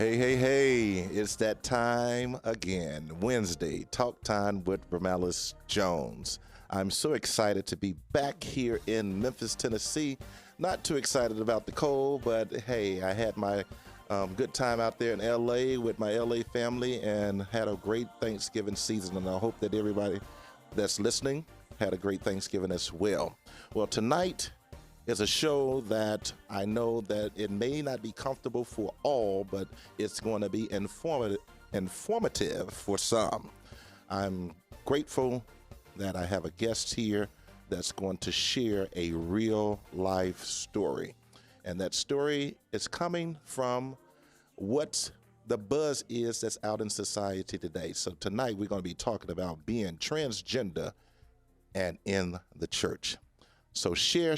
Hey, hey, hey, it's that time again. Wednesday, Talk Time with Romalic Jones. I'm so excited to be back here in Memphis, Tennessee. Not too excited about the cold, but hey, I had my good time out there in LA with my LA family and had a great Thanksgiving season. And I hope that everybody that's listening had a great Thanksgiving as well. Well, tonight is a show that I know that it may not be comfortable for all, but it's going to be informative for some. I'm grateful that I have a guest here that's going to share a real life story. And that story is coming from what the buzz is that's out in society today. So tonight we're going to be talking about being transgender and in the church. So share.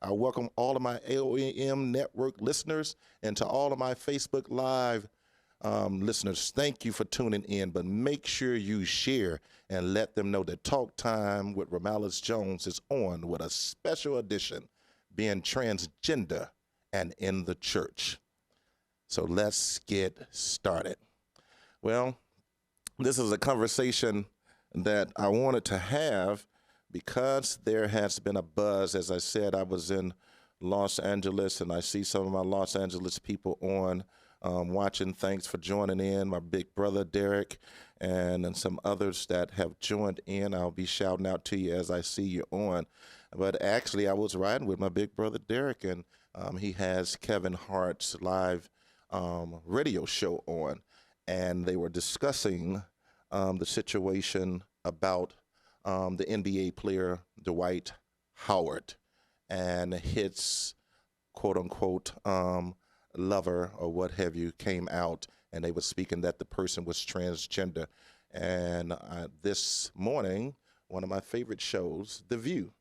I welcome all of my AOM network listeners and to all of my Facebook Live listeners. Thank you for tuning in, but make sure you share and let them know that Talk Time with Romalic Jones is on with a special edition, being transgender and in the church. So let's get started. Well, this is a conversation that I wanted to have because there has been a buzz. As I said, I was in Los Angeles, and I see some of my Los Angeles people on watching. Thanks for joining in. My big brother, Derek, and some others that have joined in. I'll be shouting out to you as I see you on. But actually, I was riding with my big brother, Derek, and he has Kevin Hart's live radio show on, and they were discussing the situation about the NBA player Dwight Howard and his quote-unquote lover or what have you came out, and they were speaking that the person was transgender. And this morning, one of my favorite shows, The View,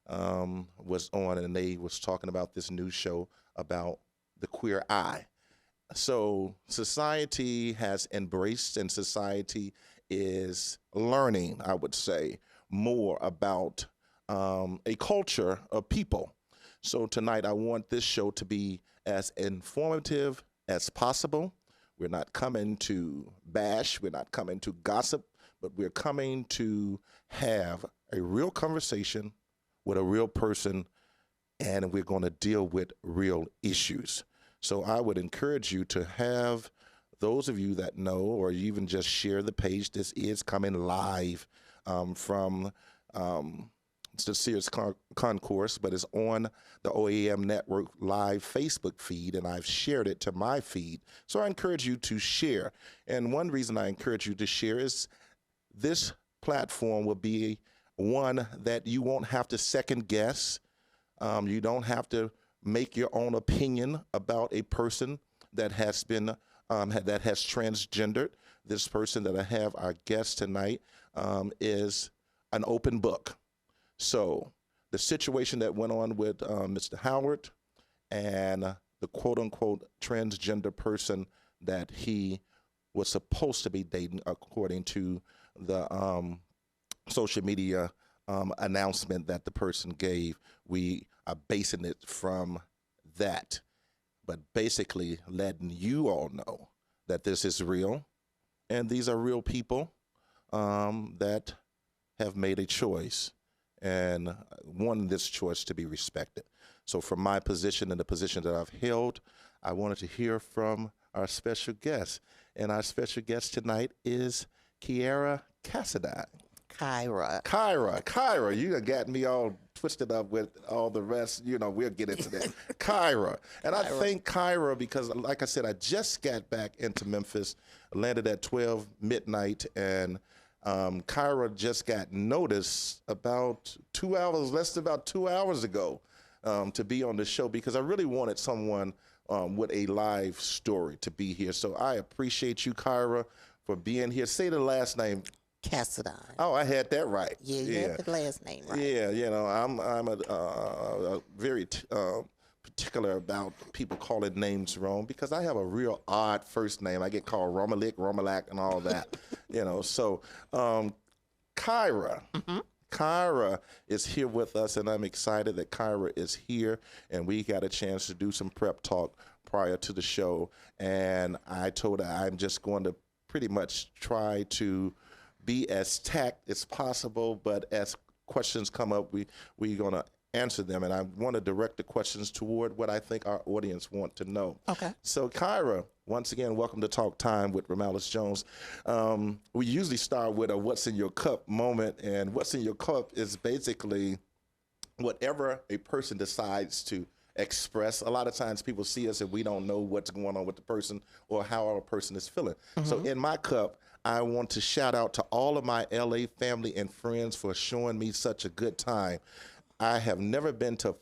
was on, and they was talking about this new show about the queer eye. So society has embraced, and society is learning, I would say, more about a culture of people. So tonight I want this show to be as informative as possible. We're not coming to bash, we're not coming to gossip, but we're coming to have a real conversation with a real person, and we're going to deal with real issues. So I would encourage you to have those of you that know, or even just share the page. This is coming live from the Sears Concourse, but it's on the OAM Network live Facebook feed, and I've shared it to my feed. So I encourage you to share. And one reason I encourage you to share is this platform will be one that you won't have to second guess. You don't have to make your own opinion about a person that has been that has transgendered. This person that I have, our guest tonight, is an open book. So the situation that went on with Mr. Howard and the quote-unquote transgender person that he was supposed to be dating, according to the social media announcement that the person gave, we are basing it from that. But basically letting you all know that this is real, and these are real people that have made a choice and want this choice to be respected. So from my position and the position that I've held, I wanted to hear from our special guest. And our special guest tonight is Kiara Cassidy. Kyra, you done got me all twisted up with all the rest. You know, we'll get into that. Kyra. And I thank Kyra because, like I said, I just got back into Memphis, landed at 12 midnight, and Kyra just got notice about 2 hours, less than about 2 hours ago, to be on the show because I really wanted someone with a live story to be here. So I appreciate you, Kyra, for being here. Say the last name. Cassidy. Oh, I had that right. Yeah, you had the last name right. Yeah, you know, I'm a very particular about people calling names wrong because I have a real odd first name. I get called Romalic, and all that, you know. So, Kyra, Kyra is here with us, and I'm excited that Kyra is here, and we got a chance to do some prep talk prior to the show, and I told her I'm just going to pretty much try to be as tact as possible, but as questions come up, we're going to answer them, and I want to direct the questions toward what I think our audience want to know. Okay. So, Kyra, once again, welcome to Talk Time with Romalic Jones. We usually start with a "What's in your cup" moment, and what's in your cup is basically whatever a person decides to express. A lot of times people see us and we don't know what's going on with the person or how our person is feeling. So in my cup, I want to shout out to all of my LA family and friends for showing me such a good time. I have never been to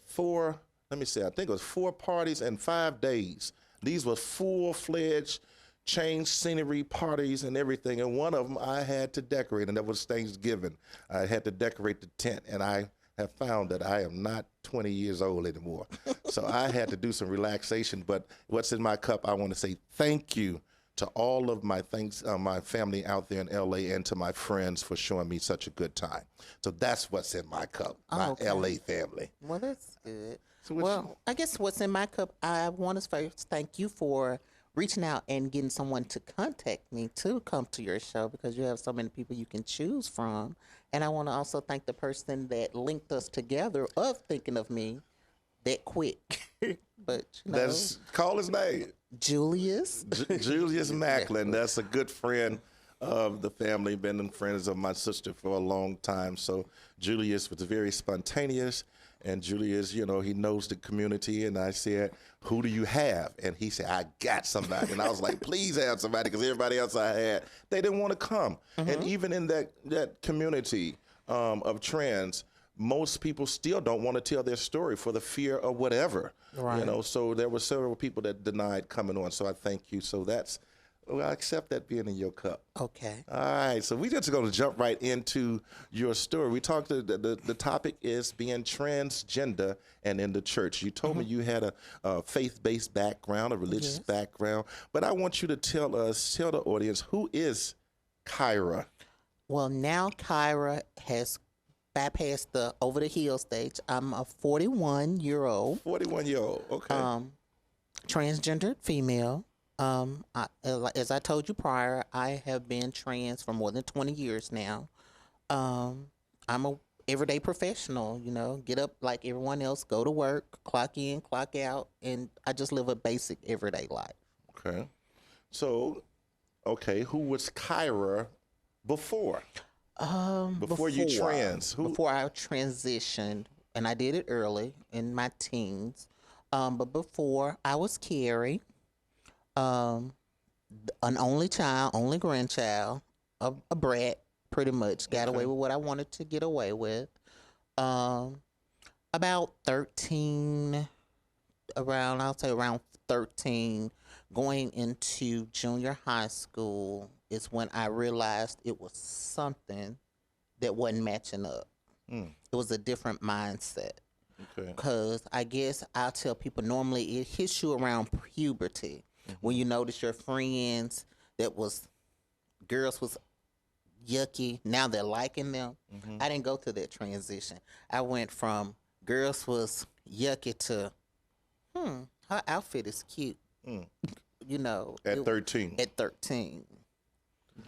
I think it was 4 parties in 5 days. These were full-fledged change scenery parties and everything. And one of them I had to decorate, and that was Thanksgiving. I had to decorate the tent, and I have found that I am not 20 years old anymore. So I had to do some relaxation. But what's in my cup, I want to say thank you to all of my my family out there in LA, and to my friends for showing me such a good time. So that's what's in my cup, my LA family. Well, that's good. So I guess what's in my cup, I want to first thank you for reaching out and getting someone to contact me to come to your show, because you have so many people you can choose from. And I want to also thank the person that linked us together of thinking of me that quick. But, call his name. Julius. Julius Macklin. That's a good friend of the family, been friends of my sister for a long time. So Julius was very spontaneous, and Julius, he knows the community. And I said, "Who do you have?" And he said, "I got somebody." And I was like, "Please have somebody," because everybody else I had, they didn't want to come. And even in that community of trans, most people still don't want to tell their story for the fear of whatever. Right. So there were several people that denied coming on. So I thank you. So I accept that being in your cup. Okay. All right. So we just going to jump right into your story. We talked, the topic is being transgender and in the church. You told me you had a faith-based background, a religious background, but I want you to tell the audience, who is Kyra? Well, now Kyra has bypassed the over the hill stage. I'm a 41-year-old. 41-year-old. Okay. Transgendered female. As I told you prior, I have been trans for more than 20 years now. I'm a everyday professional, get up like everyone else, go to work, clock in, clock out, and I just live a basic everyday life. Okay. So, who was Kyra before? Before you trans? Before I transitioned, and I did it early in my teens. But before, I was Carrie, an only child, only grandchild, a brat, pretty much. Got away with what I wanted to get away with. About 13, around 13, going into junior high school is when I realized it was something that wasn't matching up. It was a different mindset. Okay. Because I guess I'll tell people, normally it hits you around puberty when you notice your friends girls was yucky, now they're liking them. I didn't go through that transition. I went from girls was yucky to, her outfit is cute. At 13. At 13.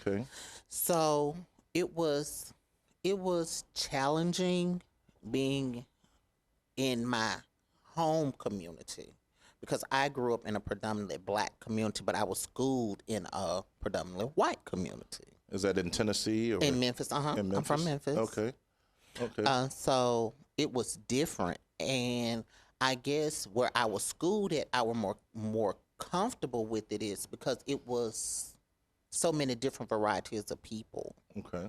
Okay. So it was challenging being in my home community, because I grew up in a predominantly black community, but I was schooled in a predominantly white community. Is that in Tennessee? Or in Memphis, in Memphis? I'm from Memphis. Okay. So it was different, and I guess where I was schooled at, I was more comfortable with it, is because it was so many different varieties of people. Okay.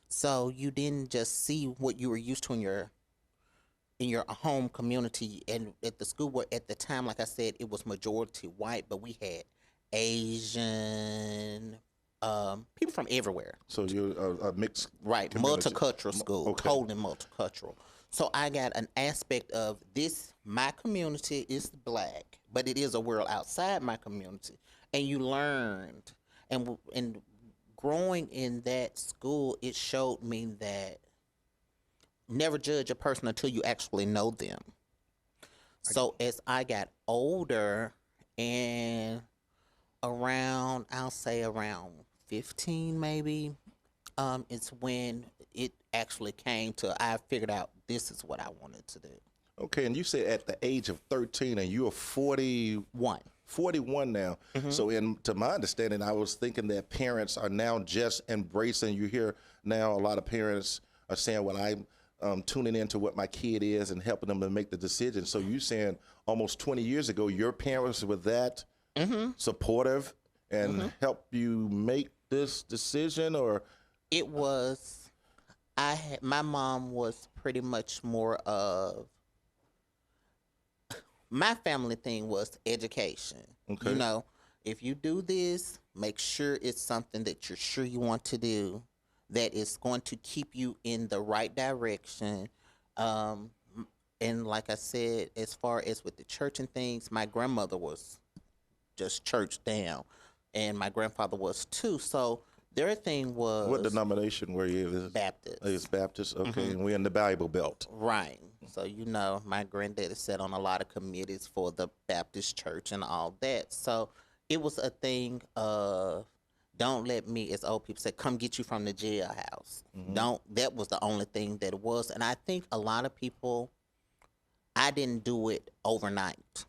So you didn't just see what you were used to in your home community, and at the school where at the time, like I said, it was majority white, but we had Asian, people from everywhere. So you're a mixed community. Multicultural school, totally multicultural. So I got an aspect of this. My community is black, but it is a world outside my community, and you learned, and growing in that school, it showed me that never judge a person until you actually know them. So as I got older and around, I'll say around 15 maybe, it's when it actually came to, I figured out this is what I wanted to do. Okay, and you said at the age of 13, and you are 41 now. So to my understanding, I was thinking that parents are now just embracing. You hear now a lot of parents are saying, well, I'm tuning into what my kid is and helping them to make the decision. So you saying almost 20 years ago, your parents were that supportive and help you make this decision? Or It was, my mom was pretty much more of, my family thing was education. Okay. You know, if you do this, make sure it's something that you're sure you want to do, that is going to keep you in the right direction. And like I said, as far as with the church and things, my grandmother was just church down, and my grandfather was too. So their thing was, what denomination were you? Baptist. It's Baptist. Okay, and we're in the Bible Belt. Right. So, you know, my granddaddy sat on a lot of committees for the Baptist church and all that. So it was a thing of, don't let me, as old people say, come get you from the jailhouse. That was the only thing that it was. And I think a lot of people, I didn't do it overnight.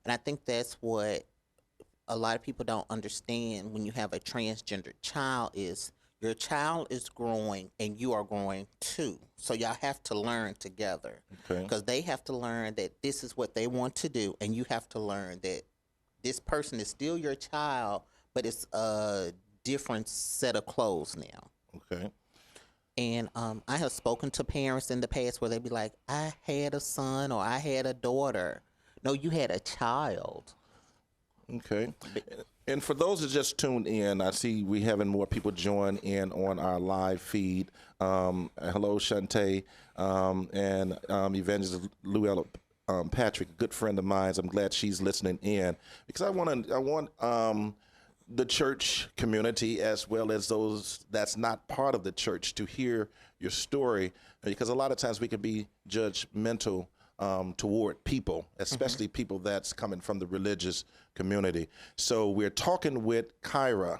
And I think that's what a lot of people don't understand when you have a transgender child is, your child is growing and you are growing too. So y'all have to learn together. Okay. Because they have to learn that this is what they want to do, and you have to learn that this person is still your child, but it's a different set of clothes now. Okay. And I have spoken to parents in the past where they'd be like, I had a son or I had a daughter. No, you had a child. Okay. And for those that just tuned in, I see we having more people join in on our live feed. Hello, Shantae, and Evangelist Luella Patrick, a good friend of mine. I'm glad she's listening in, because I want the church community, as well as those that's not part of the church, to hear your story, because a lot of times we can be judgmental toward people, especially people that's coming from the religious community. So we're talking with Kyra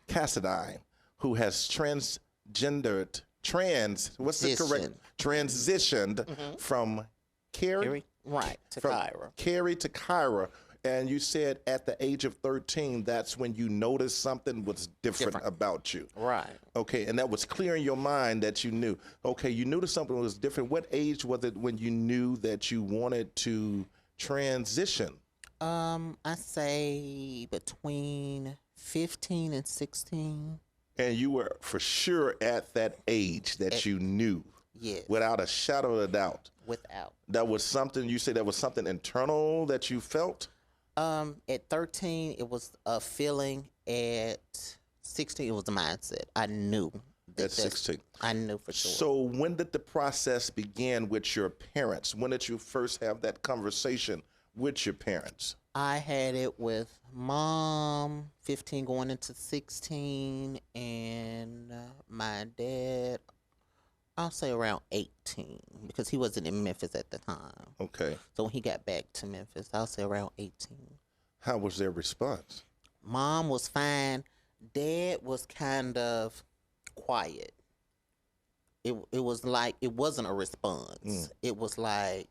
Cassadine, who has transitioned from Carrie, right, to from Kyra. Carrie to Kyra. And you said at the age of 13, that's when you noticed something was different about you. Right. Okay, and that was clear in your mind that you knew. Okay, you knew that something was different. What age was it when you knew that you wanted to transition? I say between 15 and 16. And you were for sure at that age that you knew. Yes. Without a shadow of a doubt. Without. That was something, you say that was something internal that you felt? At 13, it was a feeling. At 16, it was a mindset. I knew. At 16. I knew for sure. So when did the process begin with your parents? When did you first have that conversation with your parents? I had it with mom, 15 going into 16, and my dad, I'll say around 18, because he wasn't in Memphis at the time. Okay. So when he got back to Memphis, I'll say around 18. How was their response? Mom was fine. Dad was kind of quiet. It was like, it wasn't a response. It was like,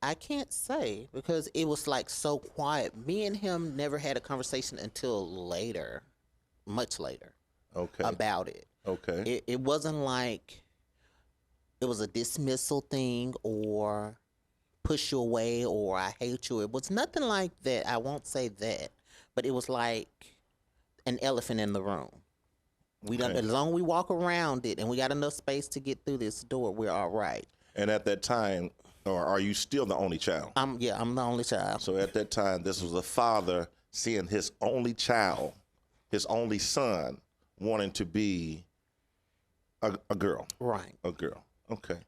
I can't say, because it was like so quiet. Me and him never had a conversation until later, much later, about it. Okay. It wasn't like it was a dismissal thing or push you away or I hate you. It was nothing like that. I won't say that. But it was like an elephant in the room. We don't, as long as we walk around it and we got enough space to get through this door, we're all right. And at that time, or are you still the only child? I'm the only child. So at that time, this was a father seeing his only child, his only son, wanting to be a girl. Right. A girl. Okay.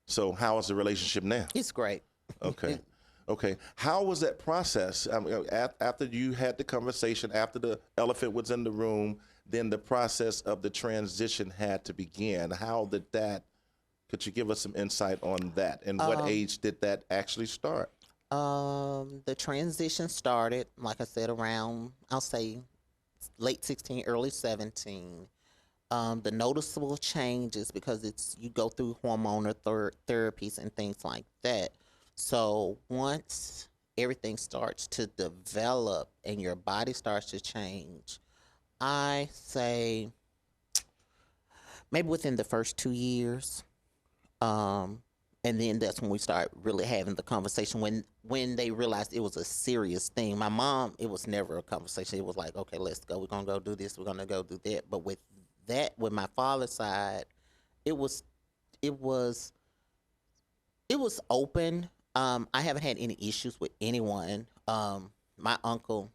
So how is the relationship now? It's great. Okay. Okay. How was that process? After you had the conversation, after the elephant was in the room, then the process of the transition had to begin. How did that Could you give us some insight on that? And what age did that actually start? The transition started, like I said, around, I'll say, late 16, early 17. The noticeable changes because you go through hormonal therapies and things like that. So once everything starts to develop and your body starts to change, I say maybe within the first 2 years. And then that's when we start really having the conversation when they realized it was a serious thing. My mom, it was never a conversation. It was like, okay, let's go. We're going to go do this. We're going to go do that. But with my father's side, it was open. I haven't had any issues with anyone. My uncle,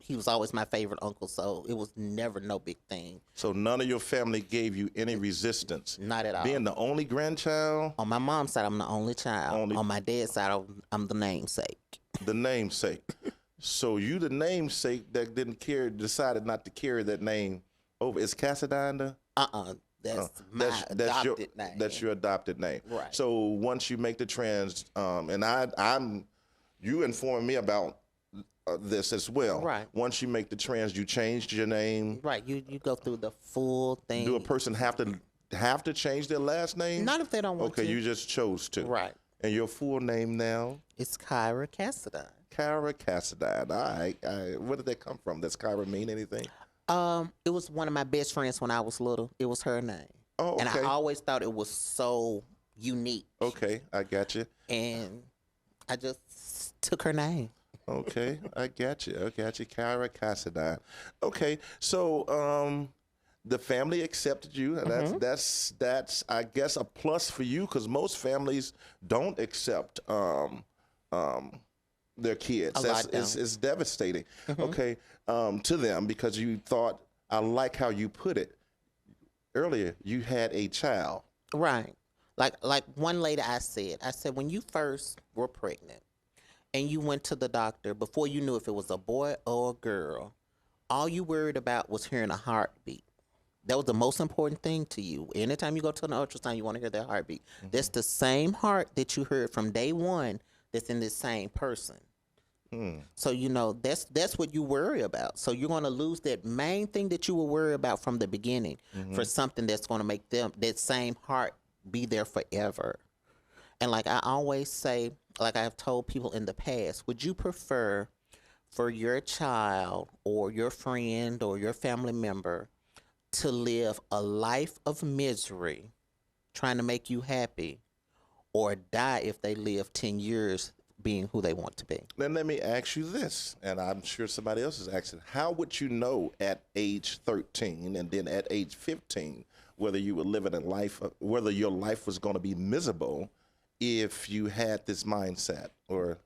he was always my favorite uncle, so it was never no big thing. So none of your family gave you any resistance? Not at all. Being the only grandchild? On my mom's side, I'm the only child. On my dad's side, I'm the namesake. The namesake. So you the namesake that decided not to carry that name over. Is Cassadine? That's my adopted name. That's your adopted name. Right. So once you make the trans, and you informed me about this as well. Right. Once you make the trans, you changed your name. Right. You go through the full thing. Do a person have to change their last name? Not if they don't want to. Okay, you just chose to. Right. And your full name now? It's Kyra Cassadine. Kyra Cassadine. All right. Where did that come from? Does Kyra mean anything? It was one of my best friends when I was little. It was her name. Oh, okay. And I always thought it was so unique. Okay, I got you. And I just took her name. Okay, I got you. Kyra Cassadine. Okay, so the family accepted you. And that's I guess a plus for you because most families don't accept their kids. It's devastating. Okay, to them because you thought, I like how you put it earlier. You had a child, right? Like one lady I said when you first were pregnant and you went to the doctor before you knew if it was a boy or a girl, all you worried about was hearing a heartbeat. That was the most important thing to you. Anytime you go to an ultrasound, you want to hear that heartbeat. That's the same heart that you heard from day one that's in this same person. So, that's what you worry about. So you're going to lose that main thing that you were worried about from the beginning for something that's going to make that same heart be there forever. And like I always say, like I've told people in the past, would you prefer for your child or your friend or your family member to live a life of misery trying to make you happy or die if they live 10 years being who they want to be? Then let me ask you this, and I'm sure somebody else is asking, how would you know at age 13 and then at age 15 whether you were living a life, whether your life was going to be miserable if you had this mindset? Or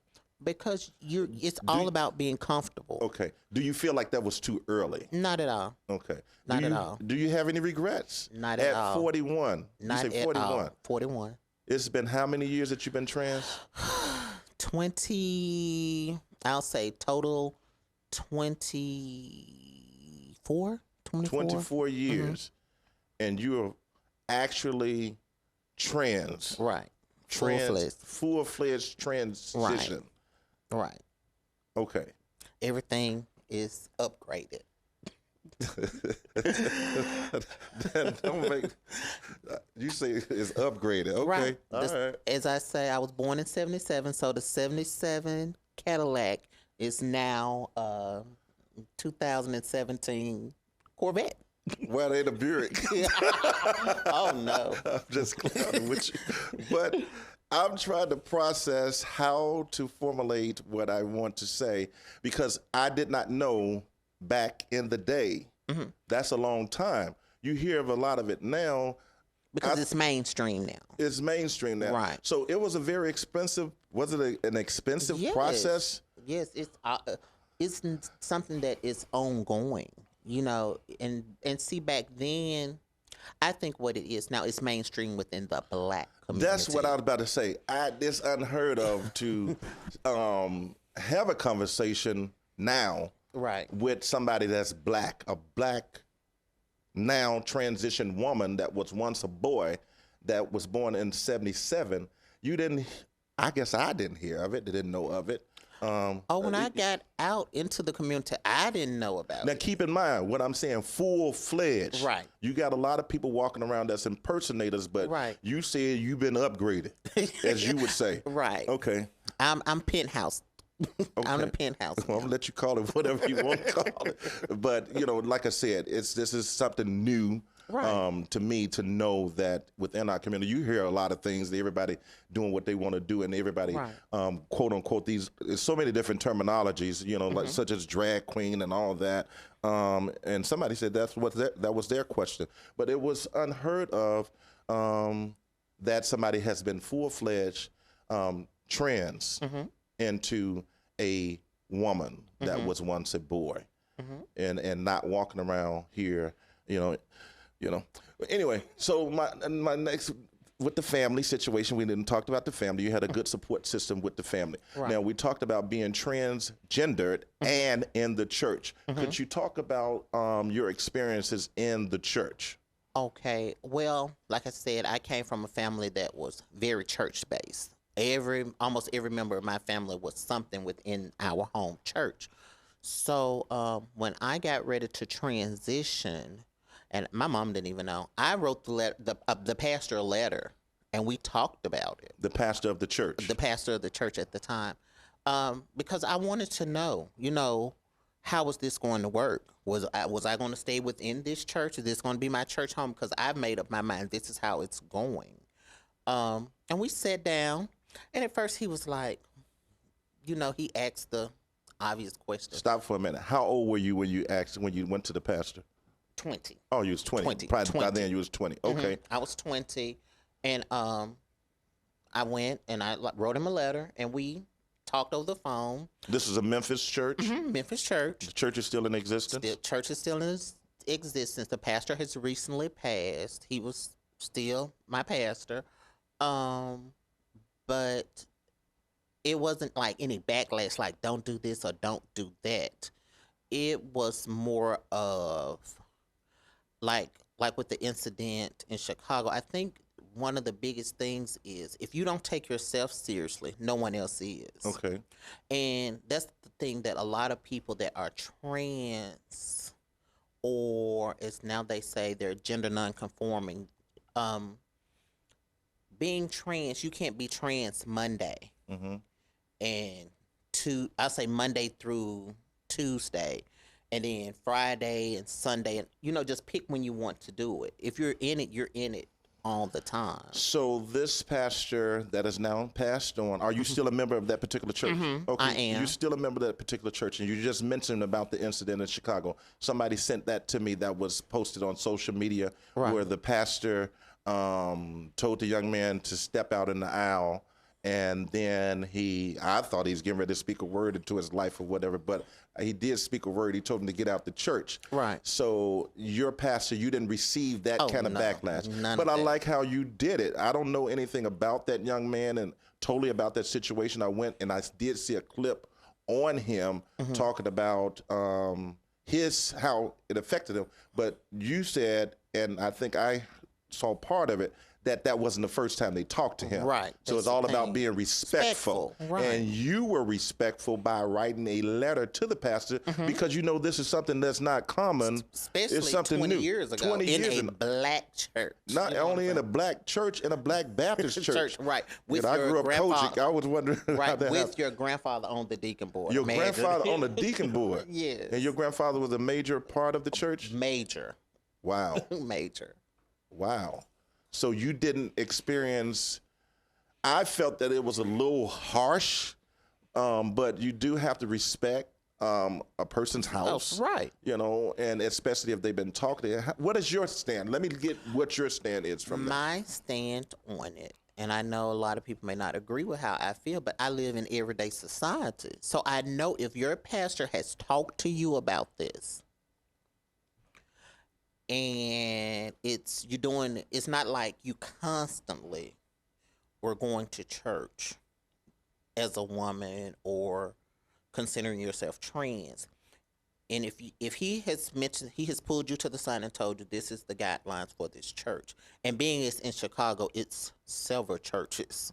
because it's all about being comfortable. Okay. Do you feel like that was too early? Not at all. Okay. Not at all. Do you have any regrets? Not at all. At 41? Not you say at 41. all. 41. It's been how many years that you've been trans? 20, I'll say total 24. 24 years. And you're actually trans. Right. Full-fledged transition. Right. Okay. Everything is upgraded. Don't make, you say it's upgraded. Okay. Right. All right. As I say, I was born in 77, so the 77 Cadillac is now 2017 Corvette. Well, it ain't a Buick. Oh, no. I'm just clowning with you. But I'm trying to process how to formulate what I want to say because I did not know back in the day. That's a long time. You hear of a lot of it now. Because it's mainstream now. It's mainstream now. Right. So it was a very expensive, was it an expensive process? Yes, it's something that is ongoing, and see back then, I think what it is now, it's mainstream within the Black community. That's what I was about to say. It's unheard of to have a conversation now with somebody that's Black, a Black now transition woman that was once a boy, that was born in 77, you didn't, I guess I didn't hear of it, didn't know of it. When I got out into the community, I didn't know about Now, it. keep in mind what I'm saying, full-fledged. Right. You got a lot of people walking around that's impersonators, but Right. you said you've been upgraded, as you would say. Right. Okay. I'm penthouse. I'm the Okay. penthouse. Well, I'm gonna let you call it whatever you want to call it. But like I said, this is something new. Right. To me, to know that within our community, you hear a lot of things, everybody doing what they want to do, and everybody, Right. quote unquote, there's so many different terminologies, like such as drag queen and all that. And somebody said that was their question, but it was unheard of that somebody has been full-fledged trans into a woman that was once a boy, and not walking around here, Anyway, so my next, with the family situation, we didn't talk about the family. You had a good support system with the family. Right. Now, we talked about being transgendered and in the church. Could you talk about your experiences in the church? Okay. Well, like I said, I came from a family that was very church based. Almost every member of my family was something within our home church. So when I got ready to transition, and my mom didn't even know, I wrote the pastor a letter, and we talked about it. The pastor of the church. The pastor of the church at the time, because I wanted to know, how was this going to work? Was I going to stay within this church? Is this going to be my church home? Because I've made up my mind this is how it's going. And we sat down, and at first he was like, he asked the obvious question. Stop for a minute. How old were you when you went to the pastor? 20. Oh, you was 20. By then you was 20. Okay. I was 20, and I went and I wrote him a letter, and we talked over the phone. This is a Memphis church? Memphis church. The church is still in existence? The church is still in existence. The pastor has recently passed. He was still my pastor. But it wasn't like any backlash, like don't do this or don't do that. It was more of like with the incident in Chicago. I think one of the biggest things is if you don't take yourself seriously, no one else is. Okay. And that's the thing that a lot of people that are trans, or as now they say they're gender nonconforming, being trans, you can't be trans Monday. And I'll say Monday through Tuesday, and then Friday and Sunday, and just pick when you want to do it. If you're in it, you're in it all the time. So this pastor that is now passed on, are you still a member of that particular church? Okay, I am. You're still a member of that particular church, and you just mentioned about the incident in Chicago. Somebody sent that to me that was posted on social media, where the pastor told the young man to step out in the aisle, and then I thought he was getting ready to speak a word into his life or whatever, but he did speak a word. He told him to get out the church. Right. So your pastor, you didn't receive that kind of backlash. None but of I that. like how you did it. I don't know anything about that young man and totally about that situation. I went and I did see a clip on him talking about how it affected him. But you said, and I think I saw part of it, that wasn't the first time they talked to him. Right. So it's That's all the about thing. being respectful. Right. And you were respectful by writing a letter to the pastor because this is something that's not common. Especially it's something 20 new. years ago 20 in years a black church. Not only in a black church, in a black Baptist church. Right. With I your grew up grandfather, Kojic. I was wondering how right, that with happened. your grandfather on the deacon board. Your Major. grandfather on the deacon board. Yes. And your grandfather was a major part of the church? Major. Wow. Major. Wow. So you didn't experience, I felt that it was a little harsh, but you do have to respect a person's house. Right. And especially if they've been talking. What is your stand? Let me get what your stand is from that. My stand on it, and I know a lot of people may not agree with how I feel, but I live in everyday society. So I know if your pastor has talked to you about this, and it's not like you constantly were going to church as a woman or considering yourself trans. And if he has mentioned, he has pulled you to the side and told you this is the guidelines for this church. And being it's in Chicago, it's several churches.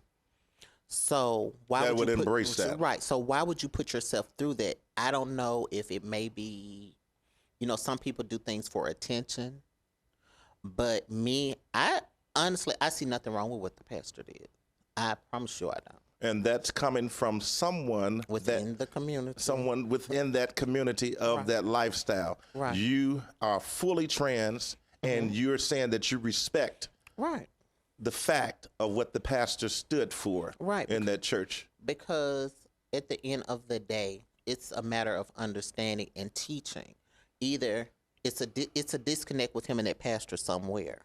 So why That would would you embrace that. right? So why would you put yourself through that? I don't know if it may be, some people do things for attention, but me, I honestly I see nothing wrong with what the pastor did. I promise you, I don't. And that's coming from someone Within the community, someone within that community of Right. that lifestyle. Right. You are fully trans, and you're saying that you respect right? the fact of what the pastor stood for Right. in that church. Because at the end of the day, it's a matter of understanding and teaching. Either it's a disconnect with him and that pastor somewhere.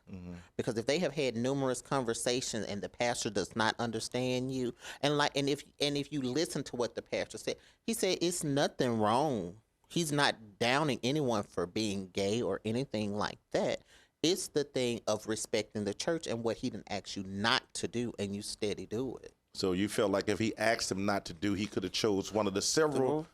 Because if they have had numerous conversations and the pastor does not understand you, and if you listen to what the pastor said, he said it's nothing wrong. He's not downing anyone for being gay or anything like that. It's the thing of respecting the church and what he didn't ask you not to do, and you steady do it. So you felt like if he asked him not to do, he could have chose one of the several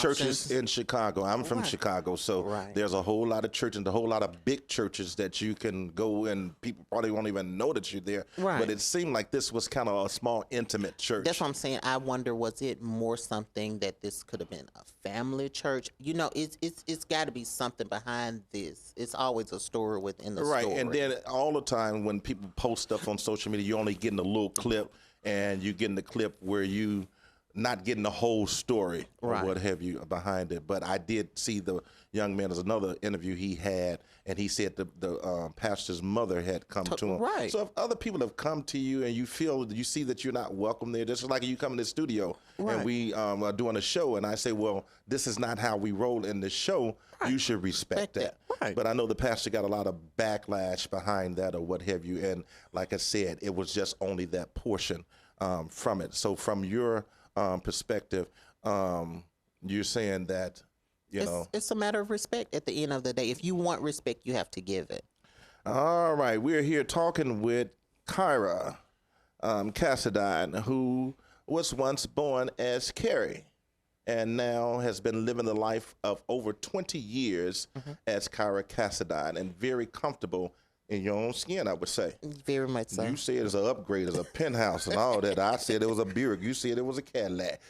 churches Options. in Chicago. I'm from Right. Chicago, so Right. there's a whole lot of churches, a whole lot of big churches that you can go and people probably won't even know that you're there. Right. But it seemed like this was kind of a small, intimate church. That's what I'm saying. I wonder, was it more something that this could have been a family church? It's got to be something behind this. It's always a story within the Right, story. and then all the time when people post stuff on social media, you only getting a little clip, and you getting the clip where you not getting the whole story or Right. what have you behind it. But I did see the young man. There's another interview he had, and he said the pastor's mother had come to him. right. So if other people have come to you and you see that you're not welcome there, just like you come in the studio and Right. we are doing a show, and I say, well, this is not how we roll in the show. You should respect that. Right. But I know the pastor got a lot of backlash behind that or what have you. And like I said, it was just only that portion from it. So from your perspective, you're saying that, It's a matter of respect at the end of the day. If you want respect, you have to give it. All right, we're here talking with Kyra Cassadine, who was once born as Carrie and now has been living the life of over 20 years as Kyra Cassadine and very comfortable in your own skin, I would say. Very much so. You said it's an upgrade, it's a penthouse and all that. I said it was a Buick. You said it was a Cadillac.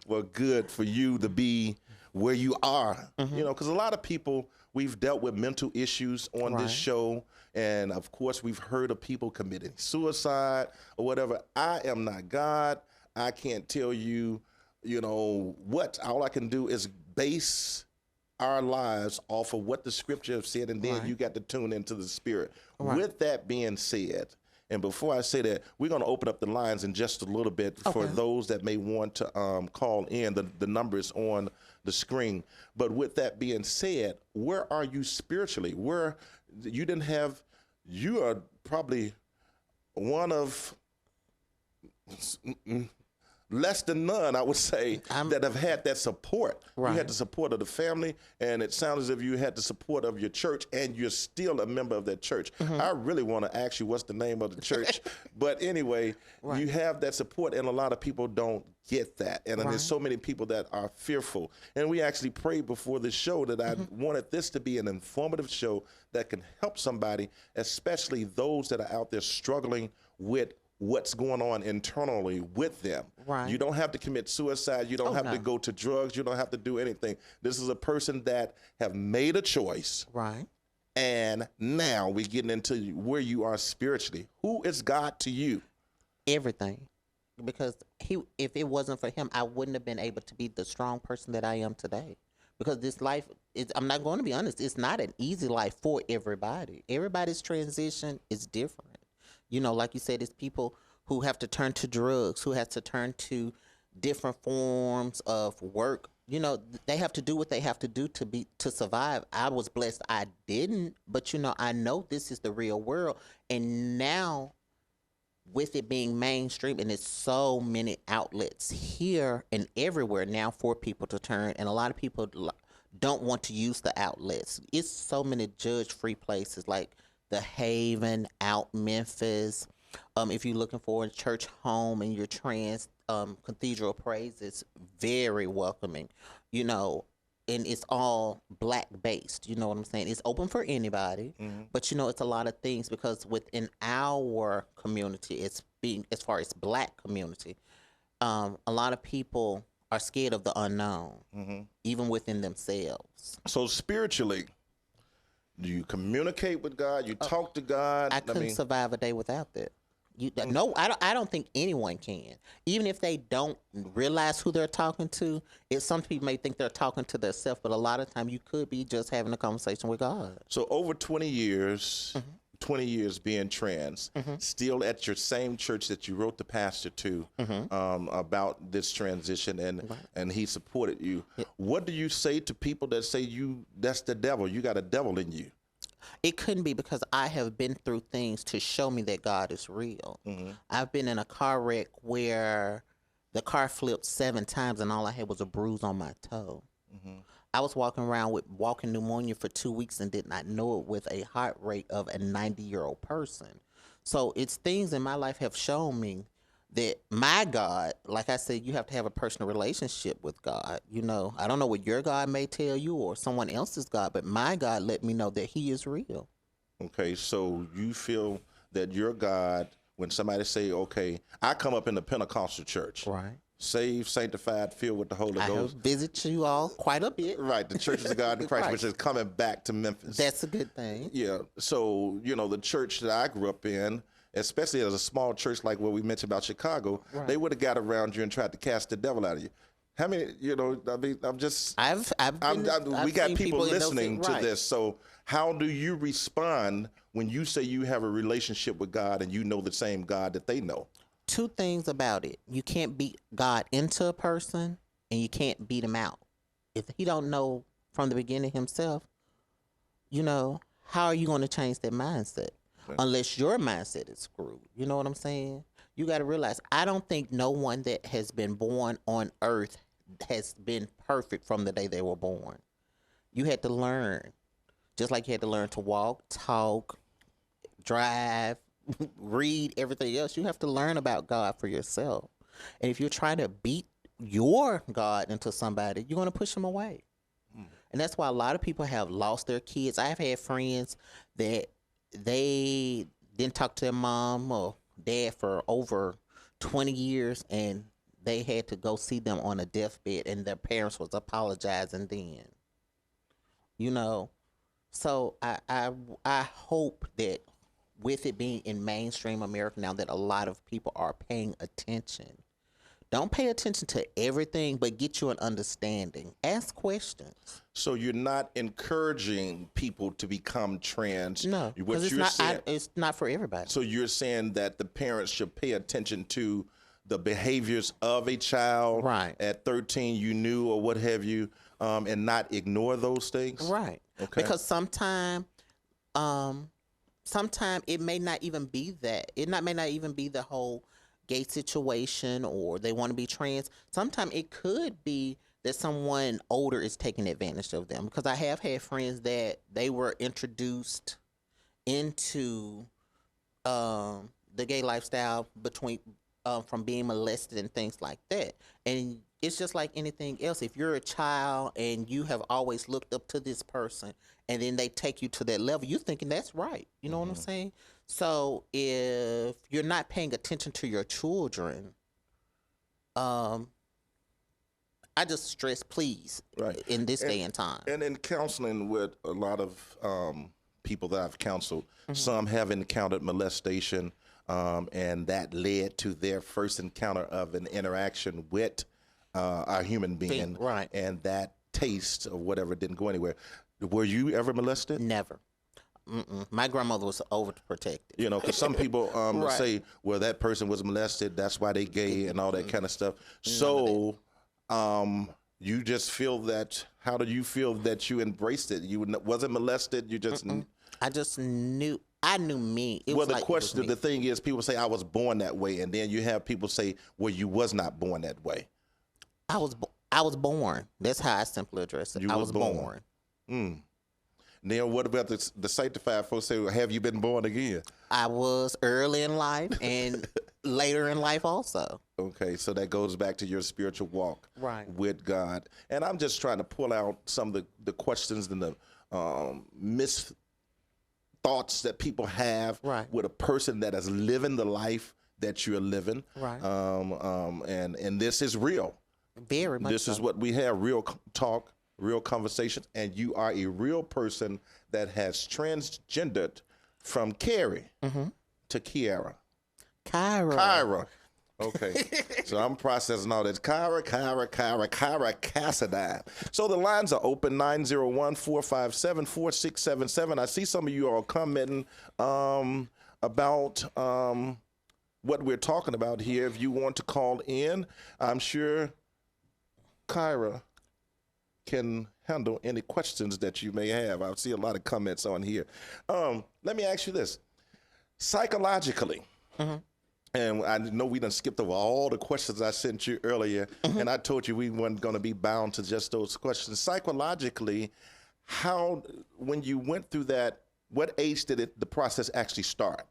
Well, good for you to be where you are. Because a lot of people, we've dealt with mental issues on Right. this show. And of course, we've heard of people committing suicide or whatever. I am not God. I can't tell you, what. All I can do is base our lives off of what the scripture have said, and then Right. you got to tune into the spirit. Right. With that being said, and before I say that, we're going to open up the lines in just a little bit for Okay. those that may want to call in. The number is on the screen. But with that being said, where are you spiritually? You are probably one of less than none, I would say, that have had that support. You Right. had the support of the family, and it sounds as if you had the support of your church, and you're still a member of that church. I really want to ask you what's the name of the church. But anyway, you have that support, and a lot of people don't get that. And there's so many people that are fearful. And we actually prayed before the show that I wanted this to be an informative show that can help somebody, especially those that are out there struggling with what's going on internally with them. Right. You don't have to commit suicide. You don't have to no. go to drugs. You don't have to do anything. This is a person that have made a choice, Right. and now we're getting into where you are spiritually. Who is God to you? Everything. Because if it wasn't for him, I wouldn't have been able to be the strong person that I am today. Because this life I'm not going to be honest, it's not an easy life for everybody. Everybody's transition is different. Like you said, it's people who have to turn to drugs, who have to turn to different forms of work. They have to do what they have to do to survive. I was blessed I didn't, but I know this is the real world. And now with it being mainstream, and it's so many outlets here and everywhere now for people to turn, and a lot of people don't want to use the outlets. It's so many judge-free places like the Haven, out Memphis. If you're looking for a church home and you're trans, Cathedral Praise is very welcoming. and it's all black based. You know what I'm saying? It's open for anybody, but it's a lot of things because within our community, it's being as far as black community, a lot of people are scared of the unknown, even within themselves. So spiritually, do you communicate with God? You talk to God? I couldn't survive a day without that. No, I don't think anyone can. Even if they don't realize who they're talking to, some people may think they're talking to themselves, but a lot of time you could be just having a conversation with God. So over 20 years, 20 years being trans, still at your same church that you wrote the pastor to about this transition, and he supported you. Yeah. What do you say to people that say that's the devil? You got a devil in you. It couldn't be because I have been through things to show me that God is real. I've been in a car wreck where the car flipped 7 times and all I had was a bruise on my toe. I was walking around with walking pneumonia for 2 weeks and did not know it with a heart rate of a 90-year-old person. So it's things in my life have shown me that my God, like I said, you have to have a personal relationship with God. I don't know what your God may tell you or someone else's God, but my God let me know that he is real. Okay, so you feel that your God, when somebody say, okay, I come up in the Pentecostal church. Right. Saved, sanctified, filled with the Holy Ghost. I have visited you all quite a bit. Right, the Churches of God in Christ, Right. which is coming back to Memphis. That's a good thing. Yeah, so, the church that I grew up in, especially as a small church like what we mentioned about Chicago, they would have got around you and tried to cast the devil out of you. How many, I'm just... we got people listening to this, so how do you respond when you say you have a relationship with God and you know the same God that they know? 2 things about it. You can't beat God into a person, and you can't beat him out. If he don't know from the beginning himself, how are you going to change that mindset? Okay. Unless your mindset is screwed. You know what I'm saying? You got to realize, I don't think no one that has been born on earth has been perfect from the day they were born. You had to learn. Just like you had to learn to walk, talk, drive, read, everything else. You have to learn about God for yourself. And if you're trying to beat your God into somebody, you're going to push them away. And that's why a lot of people have lost their kids. I've had friends that they didn't talk to their mom or dad for over 20 years, and they had to go see them on a deathbed, and their parents was apologizing then. So I hope that with it being in mainstream America now, that a lot of people are paying attention. Don't pay attention to everything, but get you an understanding. Ask questions. So you're not encouraging people to become trans? No, because it's not for everybody. So you're saying that the parents should pay attention to the behaviors of a child. Right. At 13 you knew or what have you, and not ignore those things? Right. Okay. Because sometimes it may not even be that. May not even be the whole gay situation or they want to be trans. Sometimes it could be that someone older is taking advantage of them, because I have had friends that they were introduced into the gay lifestyle from being molested and things like that. And it's just like anything else. If you're a child and you have always looked up to this person and then they take you to that level, you're thinking that's right. You know what I'm saying? So if you're not paying attention to your children, I just stress, please, in this day and time. And in counseling with a lot of people that I've counseled, some have encountered molestation, and that led to their first encounter of an interaction with a human being. Right. And that taste or whatever didn't go anywhere. Were you ever molested? Never. My grandmother was overprotected. Because some people say, well, that person was molested, that's why they gay and all that kind of stuff. So you just feel that, how do you feel that you embraced it? You wasn't molested, you just... I just knew, I knew me. The thing is, people say, I was born that way, and then you have people say, well, you was not born that way. I was born. That's how I simply address it. I was born. Then what about the sanctified folks say, well, have you been born again? I was early in life, and later in life also. Okay, so that goes back to your spiritual walk Right. with God. And I'm just trying to pull out some of the questions and the mis thoughts that people have Right. with a person that is living the life that you're living. Right. And this is real. Very much This so. is what we have, real talk, real conversations, and you are a real person that has transgendered from Carrie to Kiara. Kyra. Okay. So I'm processing all this. Kyra Cassadine. So the lines are open, 901-457-4677. I see some of you are commenting about what we're talking about here. If you want to call in, I'm sure Kyra can handle any questions that you may have. I see a lot of comments on here. Let me ask you this. Psychologically, and I know we done skipped over all the questions I sent you earlier, and I told you we weren't going to be bound to just those questions. Psychologically, how, when you went through that, what age did the process actually start?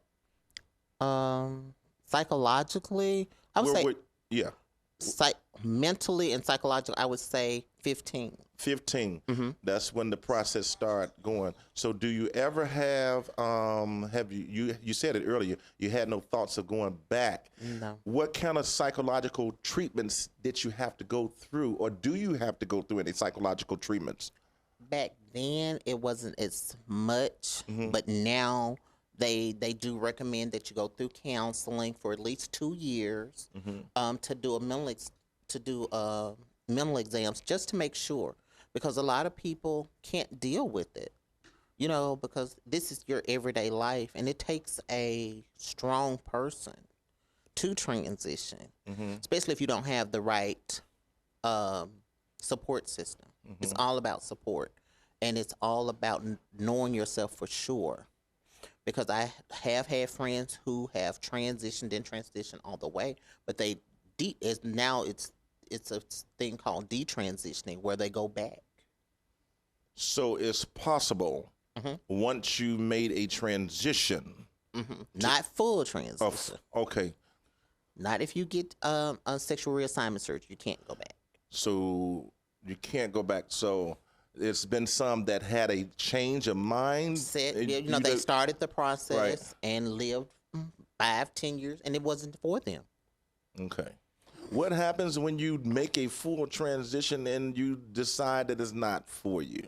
Psychologically, I would say yeah. Mentally and psychologically, I would say 15. 15. That's when the process started going. So do you ever have you said it earlier, you had no thoughts of going back. No. What kind of psychological treatments did you have to go through, or do you have to go through any psychological treatments? Back then, it wasn't as much, but now they do recommend that you go through counseling for at least 2 years to do mental exams just to make sure, because a lot of people can't deal with it, because this is your everyday life, and it takes a strong person to transition, especially if you don't have the right support system. It's all about support, and it's all about knowing yourself for sure. Because I have had friends who have transitioned and transitioned all the way, but now it's a thing called detransitioning, where they go back. So it's possible once you made a transition, Not full transition. Okay. Not if you get a sexual reassignment surgery, you can't go back. So you can't go back. So it's been some that had a change of mind. They started the process and lived 5-10 years, and it wasn't for them. Okay. What happens when you make a full transition and you decide that it's not for you?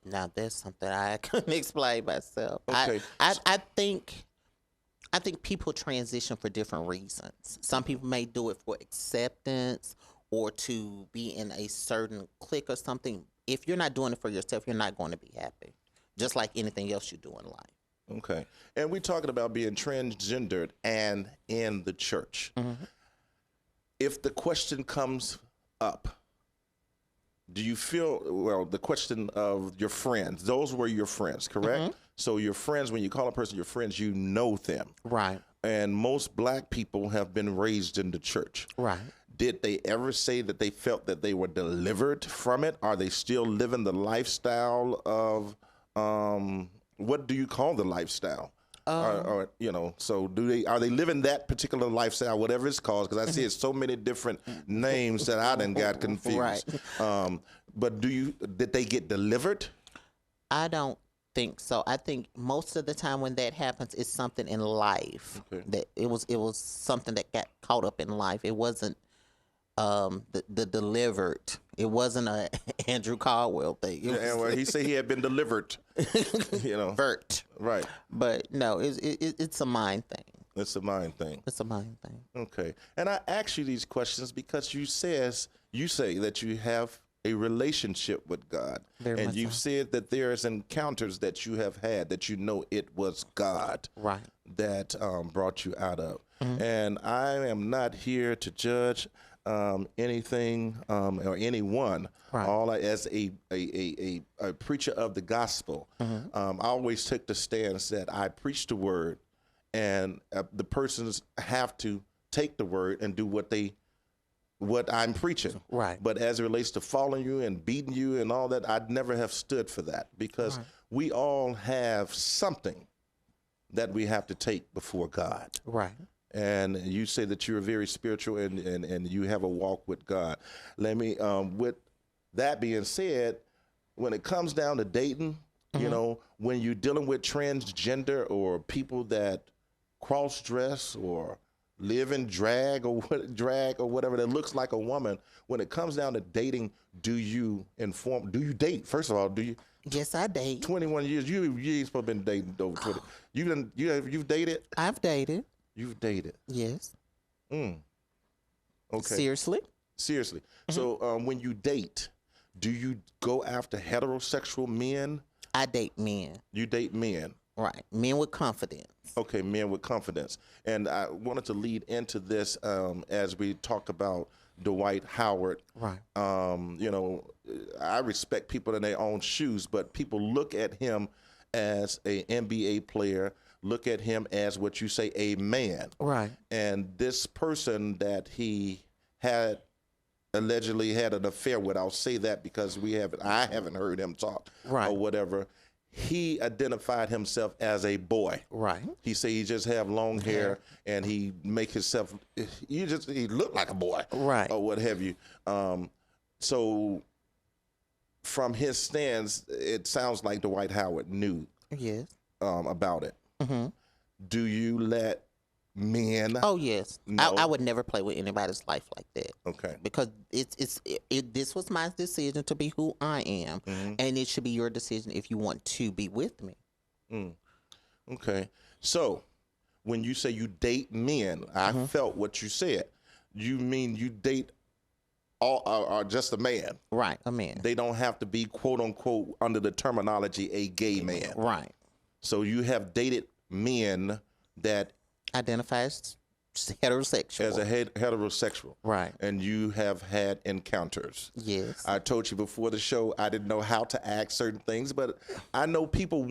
Now that's something I couldn't explain myself. Okay. I think people transition for different reasons. Some people may do it for acceptance or to be in a certain clique or something. If you're not doing it for yourself, you're not going to be happy. Just like anything else you do in life. Okay. And we're talking about being transgendered and in the church. If the question comes up, do you feel, well, the question of your friends, those were your friends, correct? So your friends, when you call a person your friends, you know them. Right. And most black people have been raised in the church. Right. Did they ever say that they felt that they were delivered from it? Are they still living the lifestyle of, what do you call the lifestyle? So are they living that particular lifestyle, whatever it's called? Because I see it's so many different names that I done got confused. Right. But did they get delivered? I don't think so. I think most of the time when that happens, it's something in life. That it was something that got caught up in life. It wasn't the delivered. It wasn't a Andrew Caldwell thing. He said he had been delivered. Vert. Right. But no, it's a mind thing. It's a mind thing. It's a mind thing. Okay. And I ask you these questions because you say that you have a relationship with God. Very much you've so. said that there's encounters that you have had that you know it was God that brought you out of. And I am not here to judge anything or anyone. As a preacher of the gospel, I always took the stance that I preach the word, and the persons have to take the word and do what I'm preaching. Right. But as it relates to following you and beating you and all that, I'd never have stood for that, because we all have something that we have to take before God. Right. And you say that you're very spiritual and you have a walk with God. Let me, with that being said, when it comes down to dating, you know, when you're dealing with transgender or people that cross-dress or live in drag or whatever that looks like a woman, when it comes down to dating, do you date? First of all, do you? Yes, I date. 21 years, you ain't supposed to been dating over 20. You've dated? I've dated. You've dated. Yes. Okay. Seriously? Seriously. So when you date, do you go after heterosexual men? I date men. You date men. Right. Men with confidence. Okay, men with confidence. And I wanted to lead into this as we talk about Dwight Howard. Right. You know, I respect people in their own shoes, but people look at him as a NBA player, look at him as what you say, a man. Right. And this person that he had allegedly had an affair with, I'll say that because I haven't heard him talk or whatever. He identified himself as a boy. Right. He said he just have long hair and he make himself, he look like a boy. Right. Or what have you. So from his stance, it sounds like Dwight Howard knew about it. Mm-hmm. Do you let men? Oh, yes. No. I would never play with anybody's life like that. Okay. Because this was my decision to be who I am, and it should be your decision if you want to be with me. Okay. So when you say you date men, I felt what you said. You mean you date all or just a man? Right, a man. They don't have to be quote unquote under the terminology a gay man. Right. So you have dated men that identify as heterosexual. As a heterosexual. Right. And you have had encounters. Yes. I told you before the show, I didn't know how to ask certain things, but I know people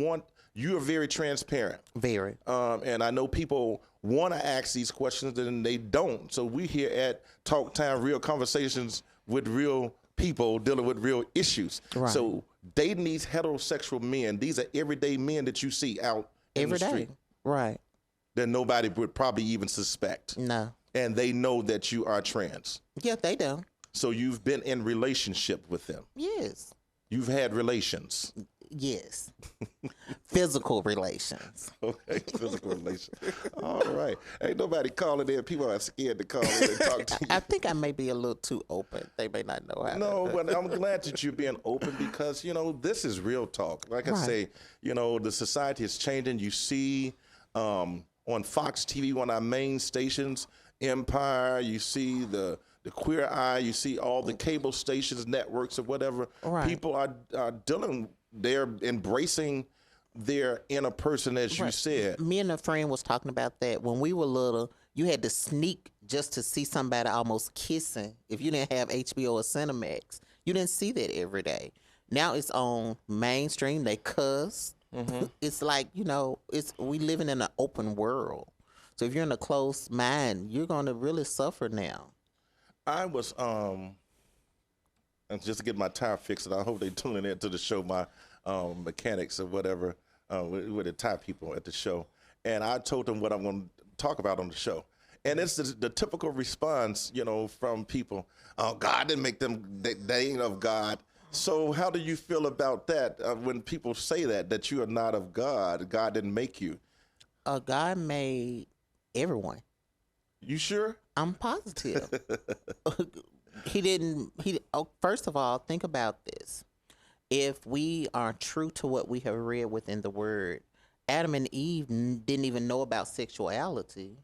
you are very transparent. Very. And I know people want to ask these questions and they don't. So we here at Talk Time, real conversations with real people dealing with real issues. Right. So dating these heterosexual men, these are everyday men that you see out in the street. Right. That nobody would probably even suspect. No. And they know that you are trans. Yeah, they do. So you've been in relationship with them. Yes. You've had relations. Yes. Physical relations. Okay, physical relations. All right. Ain't nobody calling in. People are scared to call in and talk to you. I think I may be a little too open. They may not know how. No, but I'm glad that you're being open because, you know, this is real talk. Like I say, you know, the society is changing. You see on Fox TV, one of our main stations, Empire, you see the Queer Eye, you see all the cable stations, networks, or whatever. Right. People are dealing, they're embracing their inner person, as you said. Me and a friend was talking about that. When we were little, you had to sneak just to see somebody almost kissing. If you didn't have HBO or Cinemax, you didn't see that every day. Now it's on mainstream. They cuss. Mm-hmm. It's like, you know, we living in an open world. So if you're in a closed mind, you're going to really suffer now. I was and just to get my tire fixed, and I hope they tuning in to the show, my mechanics or whatever, with the tire people at the show. And I told them what I'm going to talk about on the show. And it's the typical response, you know, from people. Oh, God didn't make them, they ain't of God. So how do you feel about that when people say that you are not of God? God didn't make you. God made everyone. You sure? I'm positive. First of all, think about this. If we are true to what we have read within the Word, Adam and Eve didn't even know about sexuality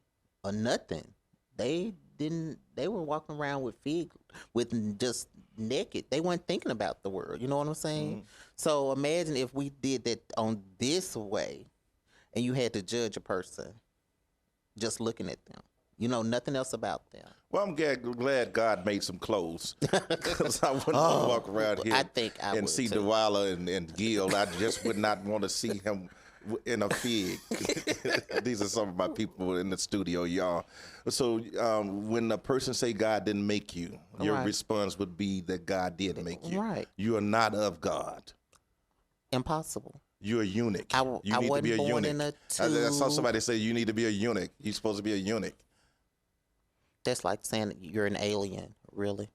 or nothing. They were walking around with just naked. They weren't thinking about the Word. You know what I'm saying? Mm-hmm. So imagine if we did that on this way, and you had to judge a person just looking at them. You know nothing else about them. Well, I'm glad God made some clothes because I wouldn't want to walk around here and see Delilah and Gil. I just would not want to see him in a fig. These are some of my people in the studio, y'all. So when a person say God didn't make you, your response would be that God did make you. Right. You are not of God. Impossible. You're a eunuch. You need to be a eunuch. I saw somebody say you need to be a eunuch. You're supposed to be a eunuch. That's like saying that you're an alien, really.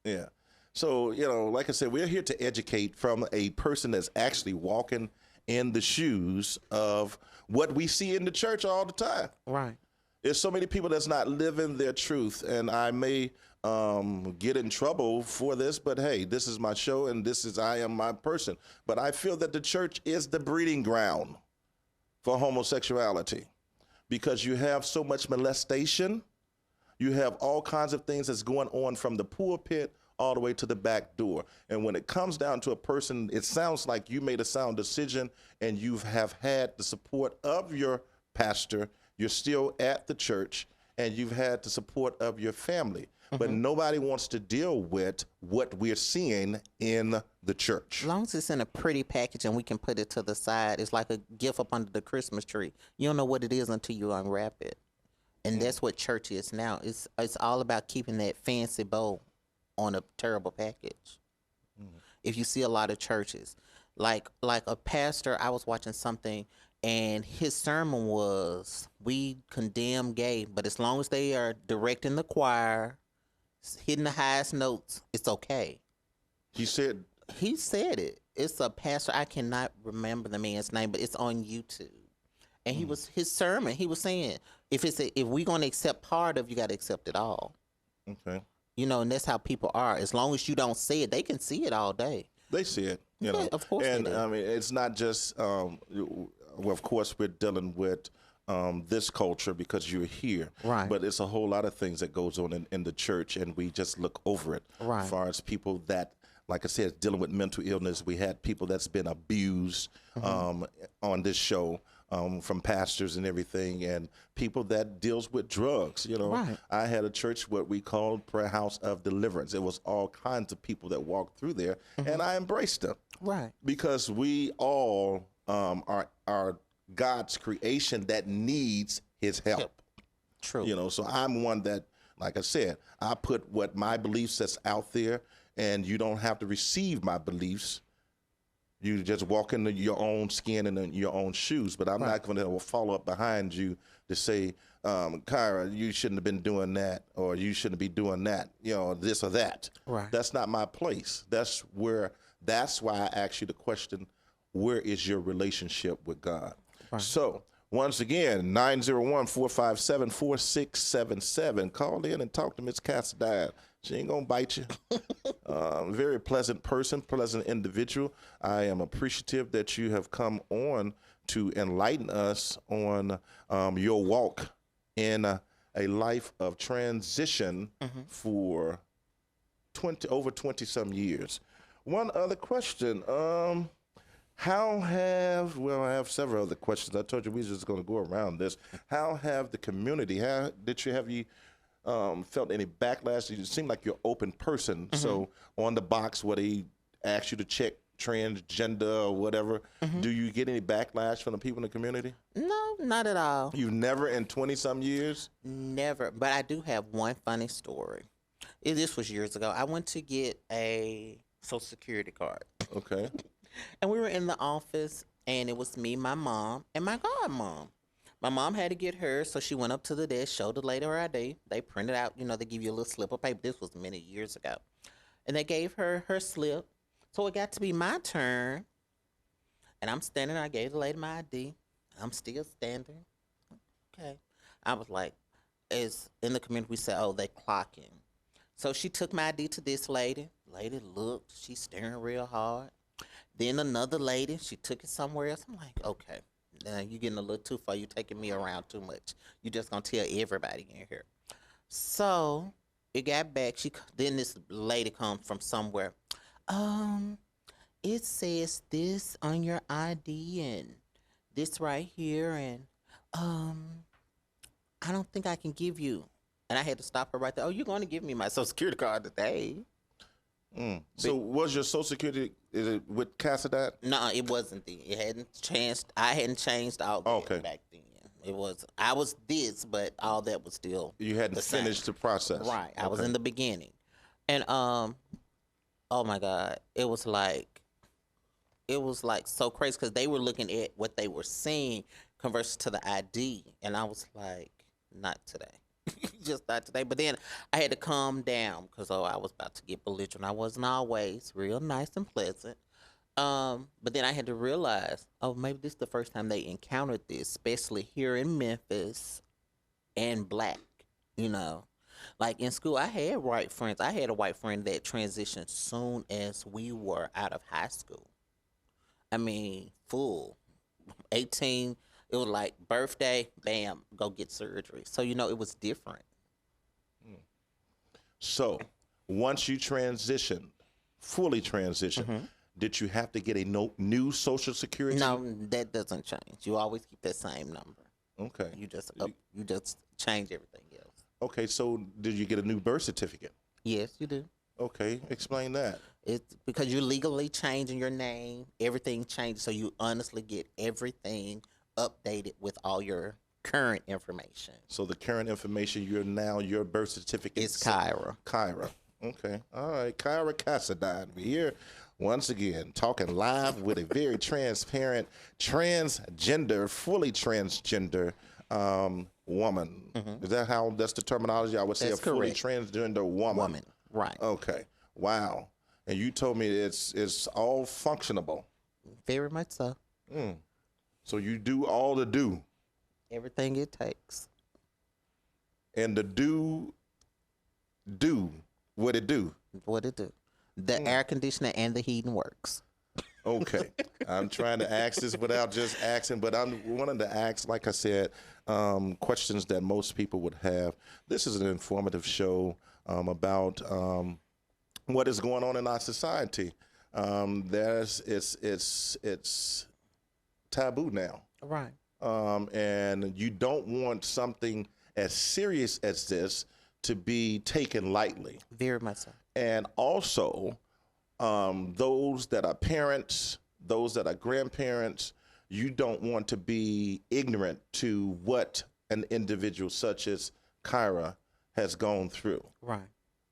Yeah. So, like I said, we're here to educate from a person that's actually walking in the shoes of what we see in the church all the time. Right. There's so many people that's not living their truth, and I may get in trouble for this, but hey, this is my show, and I am my person. But I feel that the church is the breeding ground for homosexuality because you have so much molestation. You have all kinds of things that's going on from the pulpit all the way to the back door. And when it comes down to a person, it sounds like you made a sound decision and you have had the support of your pastor. You're still at the church and you've had the support of your family. But nobody wants to deal with what we're seeing in the church. As long as it's in a pretty package and we can put it to the side, it's like a gift up under the Christmas tree. You don't know what it is until you unwrap it. And that's what church is now. It's all about keeping that fancy bow on a terrible package. If you see a lot of churches, like a pastor, I was watching something, and his sermon was, we condemn gay, but as long as they are directing the choir, hitting the highest notes, it's okay. He said it. It's a pastor. I cannot remember the man's name, but it's on YouTube. And his sermon, he was saying, if we're going to accept part of, you got to accept it all. Okay. And that's how people are. As long as you don't see it, they can see it all day. They see it, Yeah, of course and they do. I mean, it's not just. Well, of course, we're dealing with this culture because you're here, Right. But it's a whole lot of things that goes on in the church, and we just look over it. Right. As far as people that, like I said, dealing with mental illness, we had people that's been abused on this show. From pastors and everything, and people that deals with drugs. Right. I had a church what we called Prayer House of Deliverance. It was all kinds of people that walked through there, and I embraced them. Right. Because we all are God's creation that needs His help. True. So I'm one that, like I said, I put what my beliefs that's out there, and you don't have to receive my beliefs. You just walk into your own skin and in your own shoes. But I'm not going to follow up behind you to say, Kyra, you shouldn't have been doing that, or you shouldn't be doing that, this or that. Right. That's not my place. That's why I asked you the question, where is your relationship with God? Right. So once again, 901-457-4677. Call in and talk to Miss Cassidy. She ain't going to bite you. Very pleasant person, pleasant individual. I am appreciative that you have come on to enlighten us on your walk in a life of transition for over 20-some years. One other question. I have several other questions. I told you we were just going to go around this. How have the community, have you felt any backlash? You seem like you're an open person. So on the box where they ask you to check transgender or whatever, do you get any backlash from the people in the community? No, not at all. You've never in 20-some years? Never. But I do have one funny story. This was years ago. I went to get a Social Security card. Okay. And we were in the office, and it was me, my mom, and my godmom. My mom had to get hers, so she went up to the desk, showed the lady her ID. They printed out, they give you a little slip of paper. This was many years ago. And they gave her her slip. So it got to be my turn. And I'm standing there. I gave the lady my ID. I'm still standing. Okay. I was like, as in the community, we said, oh, they clocking. So she took my ID to this lady. Lady looked. She's staring real hard. Then another lady, she took it somewhere else. I'm like, okay. Now you're getting a little too far. You're taking me around too much. You're just going to tell everybody in here. So it got back. Then this lady comes from somewhere. It says this on your ID and this right here. And I don't think I can give you. And I had to stop her right there. Oh, you're going to give me my Social Security card today. So was your Social Security, is it with Cassidy? No, it wasn't then. It hadn't changed. I hadn't changed all that back then. It was, I was this, but all that was still You hadn't finished the process. Right. I was in the beginning. And oh my God, it was like so crazy because they were looking at what they were seeing converse to the ID. And I was like, not today. Just not today. But then I had to calm down because I was about to get belligerent. I wasn't always real nice and pleasant. But then I had to realize, oh, maybe this is the first time they encountered this, especially here in Memphis and black, you know. Like in school, I had white friends. I had a white friend that transitioned soon as we were out of high school. I mean, full 18. It was like birthday, bam, go get surgery. So, you know, it was different. So once you transitioned, fully transitioned, did you have to get a new social security? No, that doesn't change. You always keep that same number. Okay. You just change everything else. Okay, so did you get a new birth certificate? Yes, you do. Okay, explain that. It's because you're legally changing your name. Everything changes, so you honestly get everything updated with all your current information. So the current information, your birth certificate It's Kyra. Kyra. Okay. All right. Kyra Cassadine. We're here once again talking live with a very transparent, transgender, fully transgender woman. Is that's the terminology? I would say That's a fully correct. transgender woman. Right. Okay. Wow. And you told me it's all functionable. Very much so. So you do all the do. Everything it takes. And the do what it do. What it do. The air conditioner and the heating works. Okay. I'm trying to ask this without just asking, but I'm wanting to ask, like I said, questions that most people would have. This is an informative show about what is going on in our society. It's taboo now. Right. And you don't want something as serious as this to be taken lightly. Very much so. And also, those that are parents, those that are grandparents, you don't want to be ignorant to what an individual such as Kyra has gone through. Right.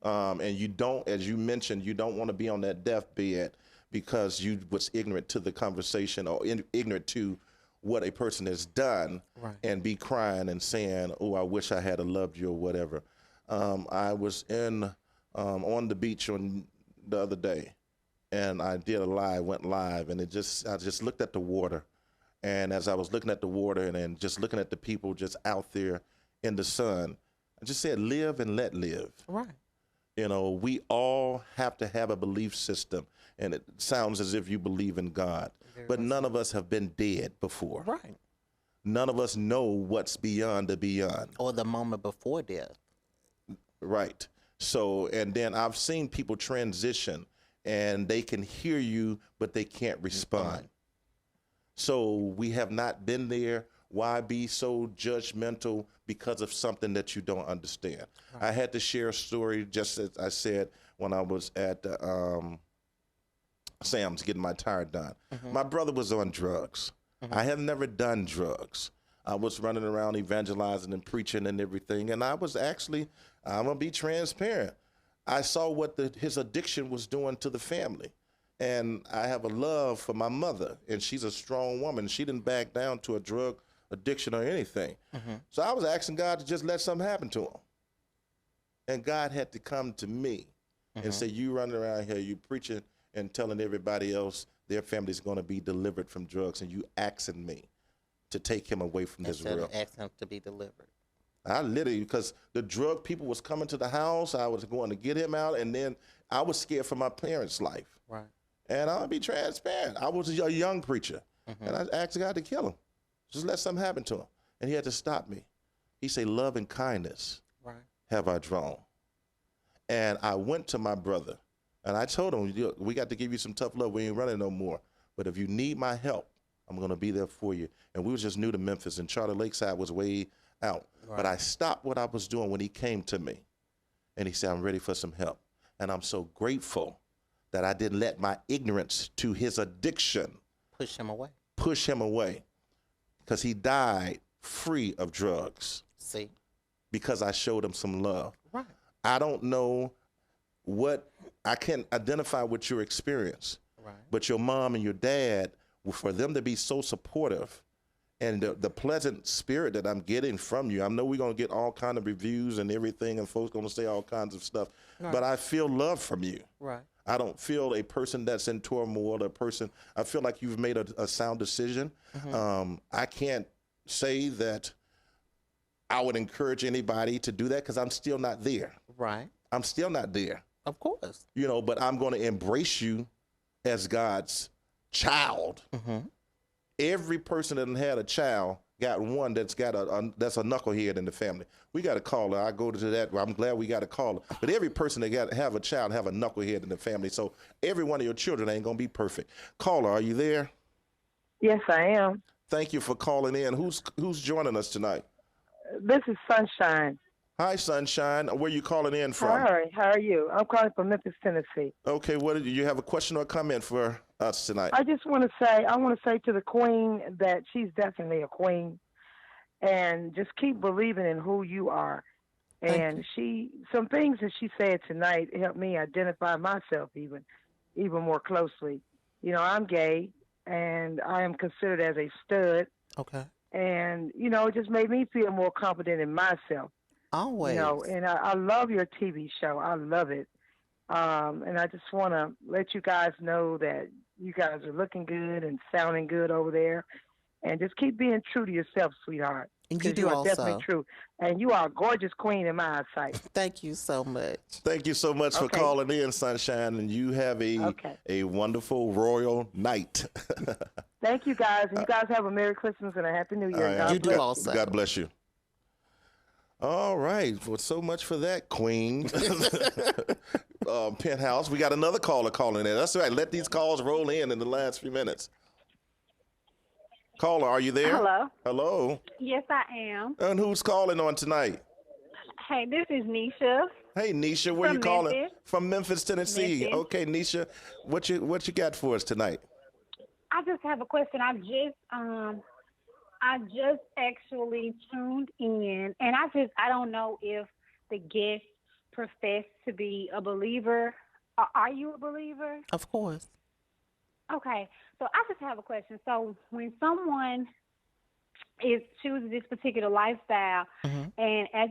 And you don't, as you mentioned, you don't want to be on that deathbed because you was ignorant to the conversation or ignorant to what a person has done, right, and be crying and saying, oh, I wish I had loved you or whatever. I was on the beach on the other day, and I did went live, and I just looked at the water. And as I was looking at the water and just looking at the people just out there in the sun, I just said, live and let live. Right. You know, we all have to have a belief system, and it sounds as if you believe in God, but none of us have been dead before. Right. None of us know what's beyond the beyond. Or the moment before death. Right. So, and then I've seen people transition, and they can hear you, but they can't respond. So we have not been there. Why be so judgmental because of something that you don't understand? Right. I had to share a story, just as I said, when I was at Sam's getting my tire done. My brother was on drugs. I have never done drugs. I was running around evangelizing and preaching and everything, and I was actually, I'm going to be transparent, I saw what his addiction was doing to the family. And I have a love for my mother, and she's a strong woman. She didn't back down to a drug addiction or anything. So I was asking God to just let something happen to him. And God had to come to me and say, you running around here, you preaching and telling everybody else their family's going to be delivered from drugs, and you asking me to take him away from this world. Asking him to be delivered. I literally, because the drug people was coming to the house, I was going to get him out, and then I was scared for my parents' life. Right. And I'll be transparent. I was a young preacher, and I asked God to kill him. Just let something happen to him. And he had to stop me. He said, love and kindness have I drawn. And I went to my brother, and I told him, we got to give you some tough love. We ain't running no more. But if you need my help, I'm going to be there for you. And we was just new to Memphis, and Charter Lakeside was way out. Right. But I stopped what I was doing when he came to me, and he said, I'm ready for some help. And I'm so grateful that I didn't let my ignorance to his addiction push him away. Because he died free of drugs. See? Because I showed him some love. Right. I don't know I can't identify with your experience. Right. But your mom and your dad, for them to be so supportive and the pleasant spirit that I'm getting from you. I know we're going to get all kind of reviews and everything, and folks going to say all kinds of stuff, but I feel love from you. Right. I don't feel a person that's in turmoil, I feel like you've made a sound decision. I can't say that I would encourage anybody to do that because I'm still not there. Right. I'm still not there. Of course. You know, but I'm going to embrace you as God's child. Every person that had a child got one that's got that's a knucklehead in the family. We got a caller. I go to that. I'm glad we got a caller. But every person that have a child have a knucklehead in the family. So every one of your children ain't gonna be perfect. Caller, are you there? Yes, I am. Thank you for calling in. Who's joining us tonight? This is Sunshine. Hi, Sunshine. Where you calling in from? Hi, how are you? I'm calling from Memphis, Tennessee. Okay, do you have a question or a comment for us tonight? I want to say to the queen that she's definitely a queen, and just keep believing in who you are. And some things that she said tonight helped me identify myself even more closely. You know, I'm gay, and I am considered as a stud. Okay. And, you know, it just made me feel more confident in myself. Always. You know, and I love your TV show. I love it. And I just want to let you guys know that you guys are looking good and sounding good over there. And just keep being true to yourself, sweetheart. And you do are also. Definitely true. And you are a gorgeous queen in my eyesight. Thank you so much. Thank you so much for calling in, Sunshine. And you have a wonderful royal night. Thank you, guys. And you guys have a Merry Christmas and a Happy New Year. You do also. God bless you. All right. Well, so much for that, Queen. Penthouse. We got another caller calling in. That's right. Let these calls roll in the last few minutes. Caller, are you there? Hello. Hello. Yes, I am. And who's calling on tonight? Hey, this is Nisha. Hey, Nisha. Where From you calling? Memphis. From Memphis, Tennessee. Memphis. Okay, Nisha. What you got for us tonight? I just have a question. I just actually tuned in, and I don't know if the guest professed to be a believer. Are you a believer? Of course. Okay, so I just have a question. So when someone chooses this particular lifestyle, and as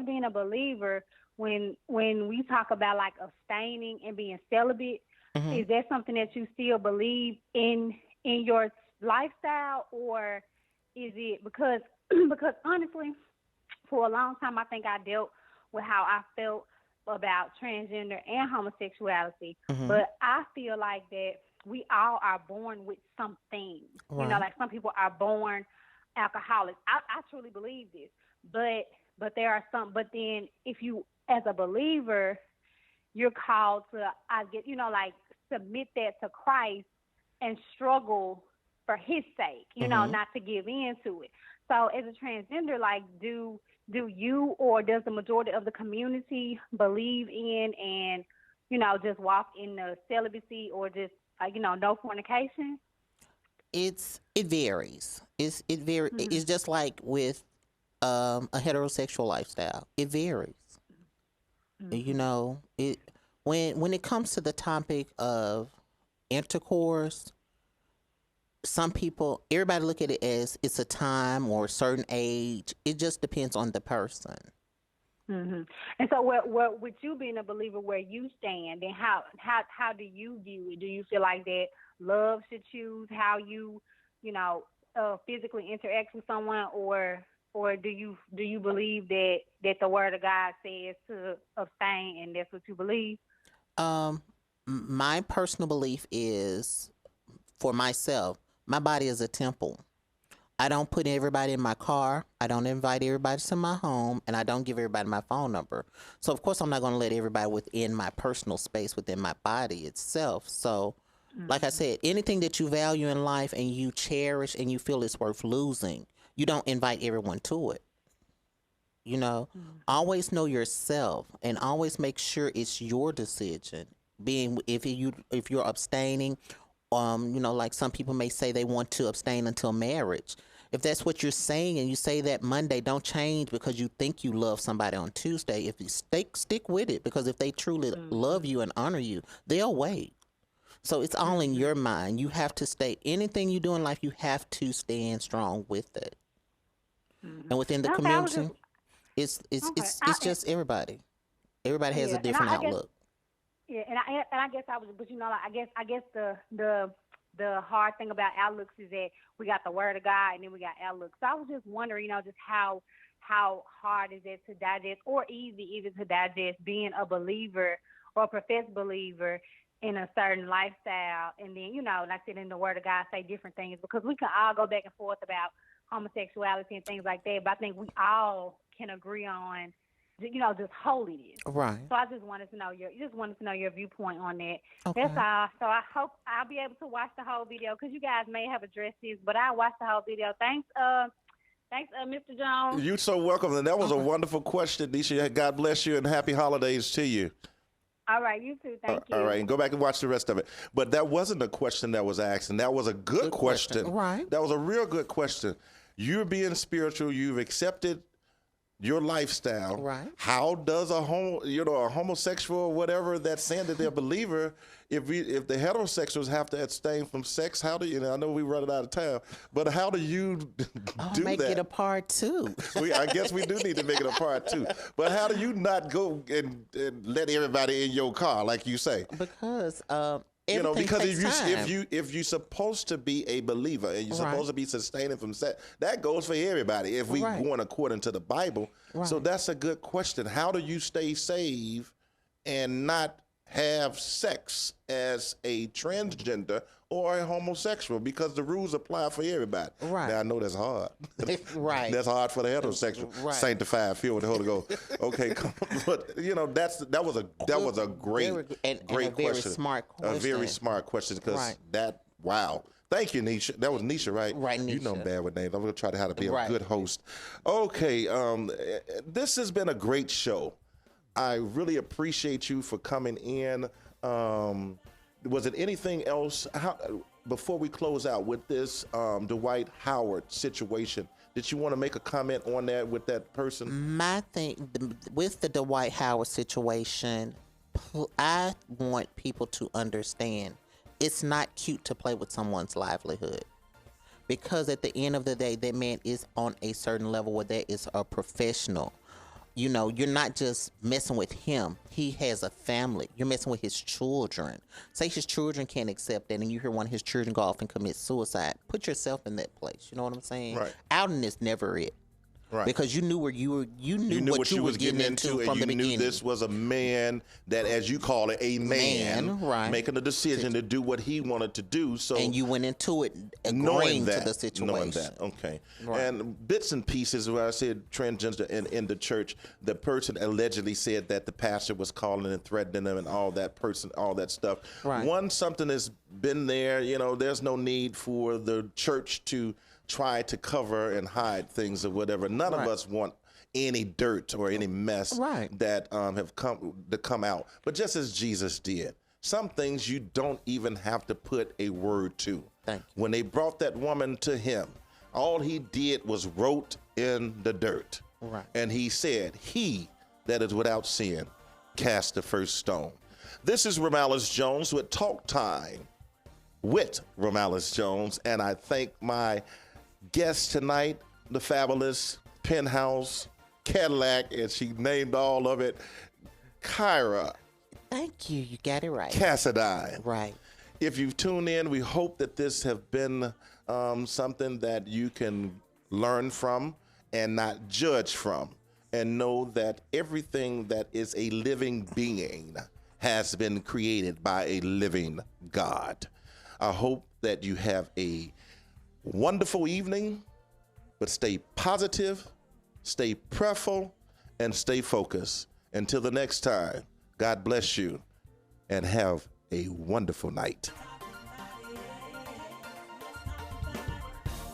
being a believer, when we talk about like abstaining and being celibate, is that something that you still believe in your lifestyle, or is it because honestly, for a long time I think I dealt with how I felt about transgender and homosexuality, but I feel like that we all are born with something. Right. You know, like some people are born alcoholics. I truly believe this, but there are some. But then, if you, as a believer, you're called to, like submit that to Christ and struggle for His sake. You know, not to give in to it. So, as a transgender, like, do you or does the majority of the community believe in and just walk in the celibacy or just no fornication? It varies. It varies. It's just like with a heterosexual lifestyle. It varies. You know, when it comes to the topic of intercourse, everybody look at it as it's a time or a certain age. It just depends on the person. And so, with you being a believer, where you stand, and how do you view it? Do you feel like that love should choose how you physically interact with someone, or do you believe that the Word of God says to abstain, and that's what you believe? My personal belief is, for myself, my body is a temple. I don't put everybody in my car. I don't invite everybody to my home, and I don't give everybody my phone number. So, of course, I'm not going to let everybody within my personal space, within my body itself. So, like I said, anything that you value in life and you cherish and you feel it's worth losing, you don't invite everyone to it. You know, always know yourself and always make sure it's your decision. If you're abstaining, like some people may say they want to abstain until marriage. If that's what you're saying and you say that Monday, don't change because you think you love somebody on Tuesday. If you stick with it, because if they truly love you and honor you, they'll wait. So it's all in your mind. You have to stay, anything you do in life, you have to stand strong with it. And within the community, it's just everybody. Everybody has a different outlook. And I guess I was, but I guess the hard thing about outlooks is that we got the Word of God and then we got outlooks. So I was just wondering, just how hard is it to digest, or easy even to digest, being a believer or a professed believer in a certain lifestyle, and then like I said, in the Word of God say different things, because we can all go back and forth about homosexuality and things like that, but I think we all can agree on just holiness. Right. So I just wanted to know your viewpoint on that. Okay. That's all. So I hope I'll be able to watch the whole video, because you guys may have addressed this, but I'll watch the whole video. Thanks, Mr. Jones. You're so welcome. And that was a wonderful question, Nisha. God bless you and happy holidays to you. All right, you too. Thank you. All right, and go back and watch the rest of it. But that wasn't a question that was asked, and that was a good question. Right. That was a real good question. You're being spiritual. You've accepted your lifestyle. Right. How does a homosexual or whatever that's saying that they're a believer, if the heterosexuals have to abstain from sex, how do I know we're running out of time, but how do you do make that? it a part two. I guess we do need to make it a part two. But how do you not go and let everybody in your car, like you say? Because because time. if you're supposed to be a believer and you're supposed to be sustaining from sex, that goes for everybody if we going according to the Bible. Right. So that's a good question. How do you stay saved and not have sex as a transgender or a homosexual? Because the rules apply for everybody. Right. Now I know that's hard. Right. That's hard for the heterosexual, sanctified, filled with the Holy Ghost. Okay, but that was a great question. Very smart question. A very smart question, because wow. Thank you, Nisha. That was Nisha, right? Right, Nisha. You know I'm bad with names. I'm going to try to be a good host. Okay, this has been a great show. I really appreciate you for coming in. Was it anything else? Before we close out with this Dwight Howard situation, did you want to make a comment on that with that person? My thing with the Dwight Howard situation, I want people to understand it's not cute to play with someone's livelihood, because at the end of the day, that man is on a certain level where that is a professional. You're not just messing with him. He has a family. You're messing with his children. Say his children can't accept that, and you hear one of his children go off and commit suicide. Put yourself in that place. You know what I'm saying? Right. Outing is never it. Right. Because you knew where you knew what you were getting into from the beginning. You knew this was a man that, as you call it, a man making a decision to do what he wanted to do. So, and you went into it agreeing to the situation. Knowing that, okay. Right. And bits and pieces where I said transgender in the church, the person allegedly said that the pastor was calling and threatening them and all that stuff. Right. Something has been there. There's no need for the church to try to cover and hide things or whatever. None of us want any dirt or any mess that have come out. But just as Jesus did, some things you don't even have to put a word to. When they brought that woman to him, all he did was wrote in the dirt. Right. And he said, "He that is without sin, cast the first stone." This is Romalic Jones with Talk Time with Romalic Jones, and I thank my guest tonight, the fabulous Penthouse Cadillac, and she named all of it, Kyra. Thank you. You got it right. Cassadine. Right. If you've tuned in, we hope that this have been something that you can learn from and not judge from, and know that everything that is a living being has been created by a living God. I hope that you have a wonderful evening, but stay positive, stay prayerful, and stay focused. Until the next time, God bless you and have a wonderful night.